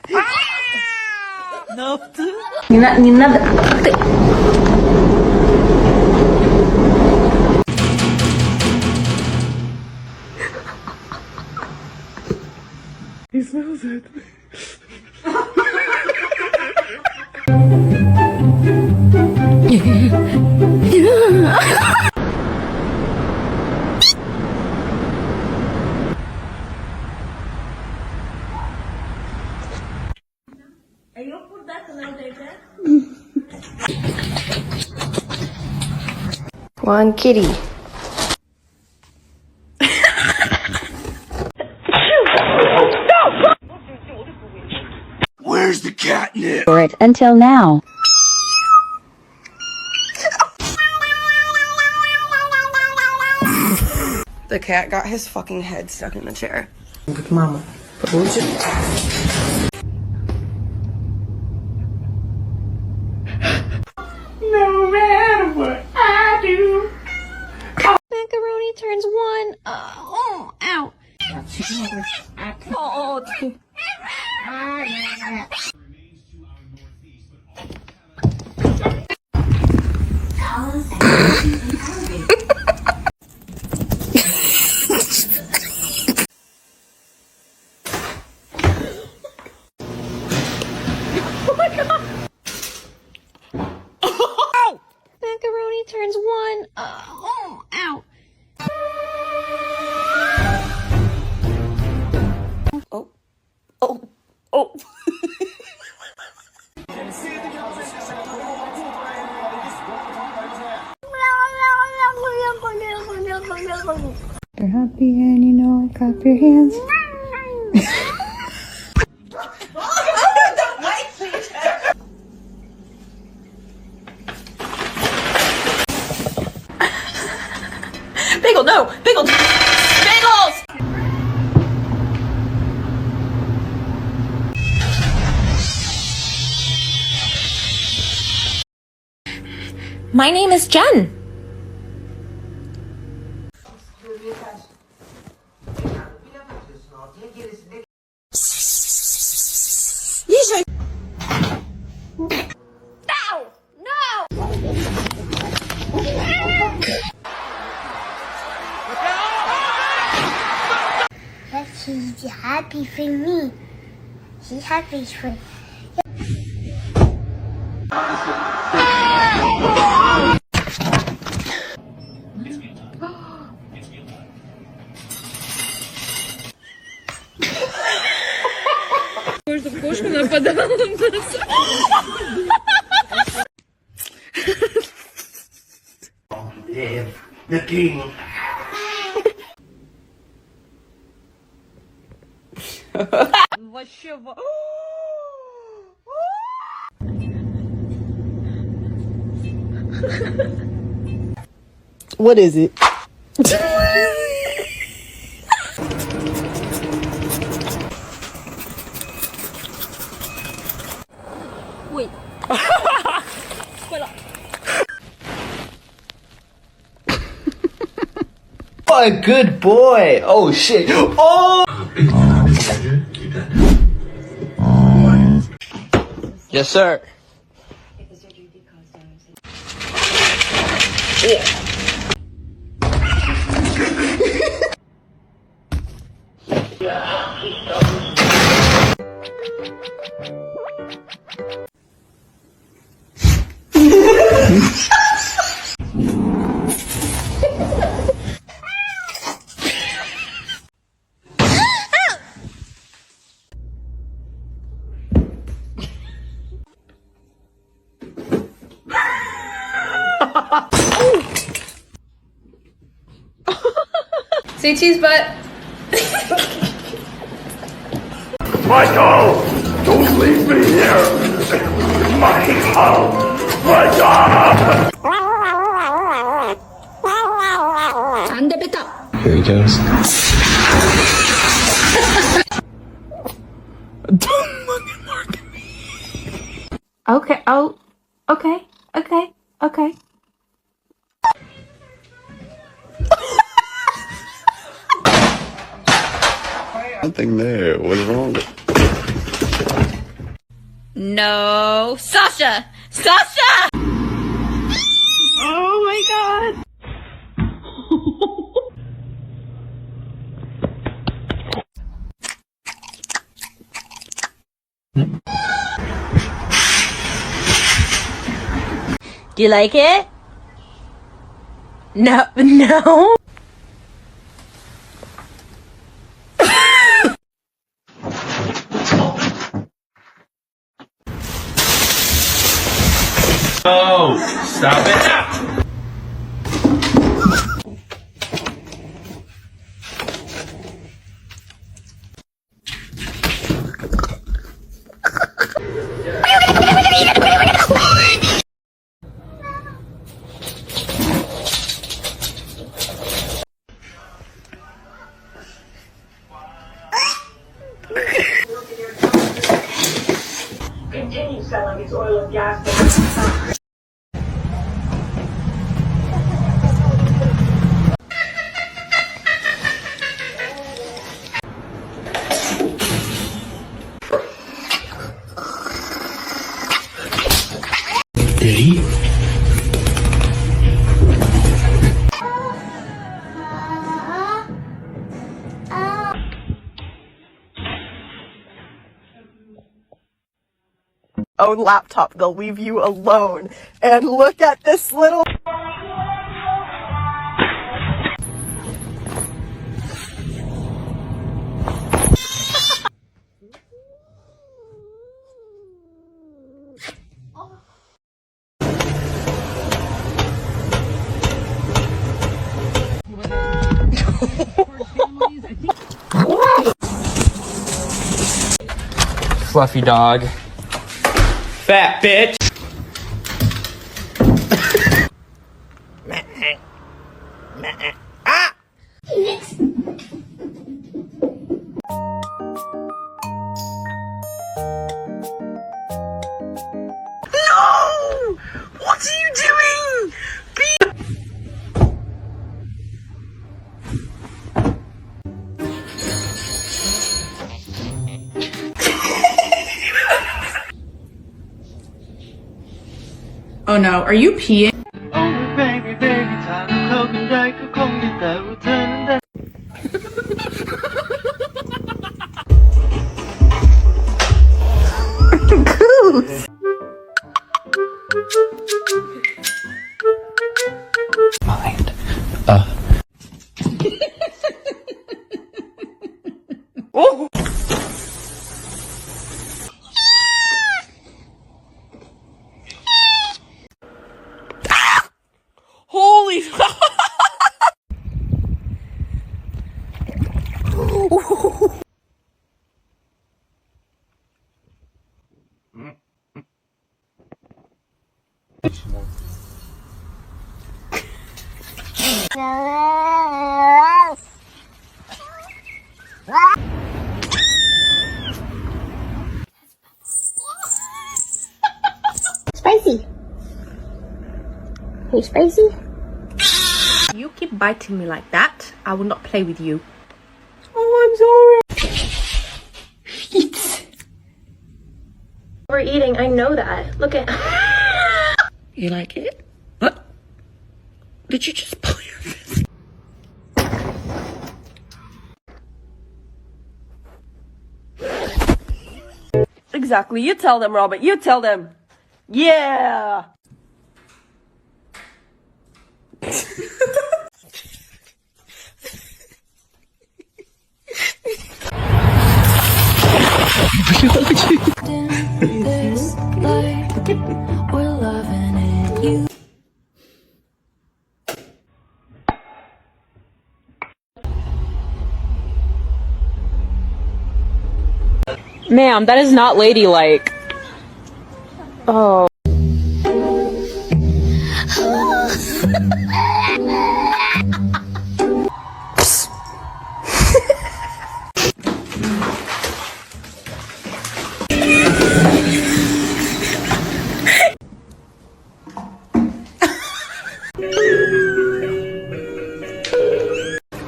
Ne yaptı? Nina. He smells it. Yok burada kanaldaydı. One kitty. Where's the catnip? For it until now. The cat got his fucking head stuck in the chair. Good mama. No matter what I do. Macaroni turns one. Ow. Macaroni turns one. Ow. Oh. You're happy and you know it. Clap your hands. Bagel, no! Bagel! Bagels! My name is Jen. She's happy for me. She's happy for Live the king. Вообще. What is it? Wait. What a good boy. Oh shit. Oh. Yes, sir. Say cheese butt. Michael, don't leave me here. Michael. Here he goes. Don't fucking mark me. Okay. Oh. Okay. Nothing there. What's wrong? No. Sasha! Sasha! Oh my god. Do you like it? No, no. Oh, stop it now! Continue selling its oil and gas. Did he? Own laptop, they'll leave you alone. And look at this little. Fluffy dog. Fat bitch! Ah! No! What are you doing? Oh no, are you peeing? Goose! Mind. Oh! Holy Spicy. Hey, Spicy. You keep biting me like that, I will not play with you. Oh, I'm sorry. We're eating, I know that. Look at. You like it? What? Did you just pull your fist? Exactly. You tell them, Robert. You tell them. Yeah. This light, we're loving it. You. Ma'am, that is not ladylike. Oh.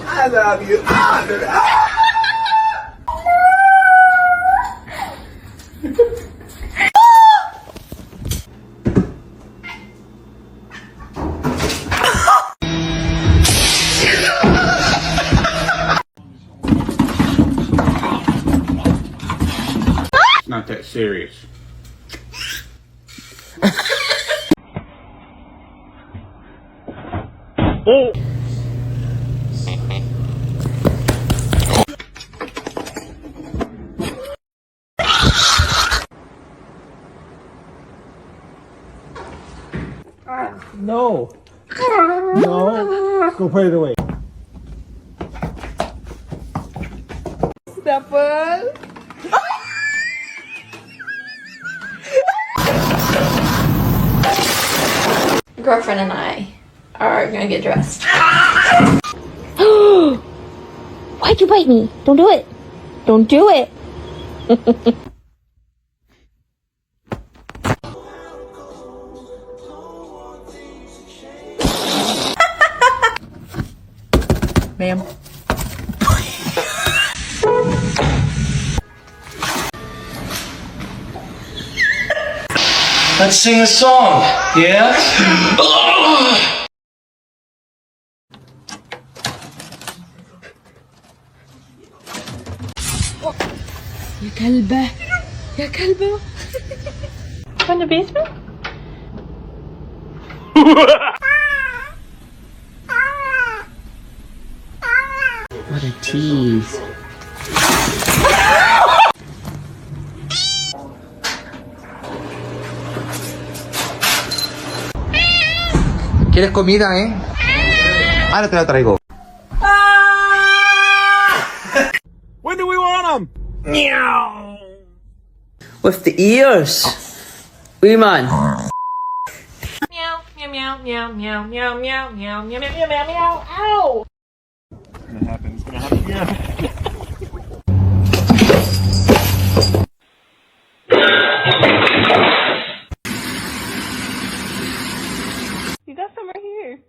I love you. not that serious. Oh. No. No. Go put it away. Girlfriend and I are gonna get dressed. Why'd you bite me? Don't do it. Don't do it. Ma'am. Let's sing a song, yeah? يا كلبة يا كلبة. From the basement? What a tease. ¿Quieres comida, Ahora te la traigo. When do we want them? Meow. With the ears. Weeman. Meow, meow, meow, meow, meow, meow, meow, meow, meow, meow, meow, meow, ow! It's gonna happen. It's gonna happen again. You got some right here.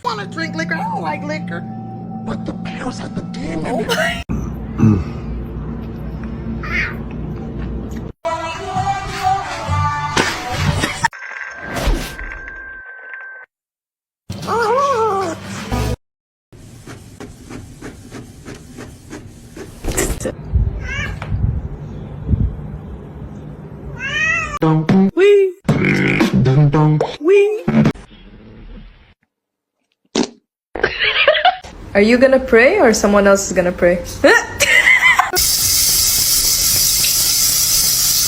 Wanna drink liquor? I don't like liquor. But the bears at the game. Are you gonna pray or someone else is gonna pray?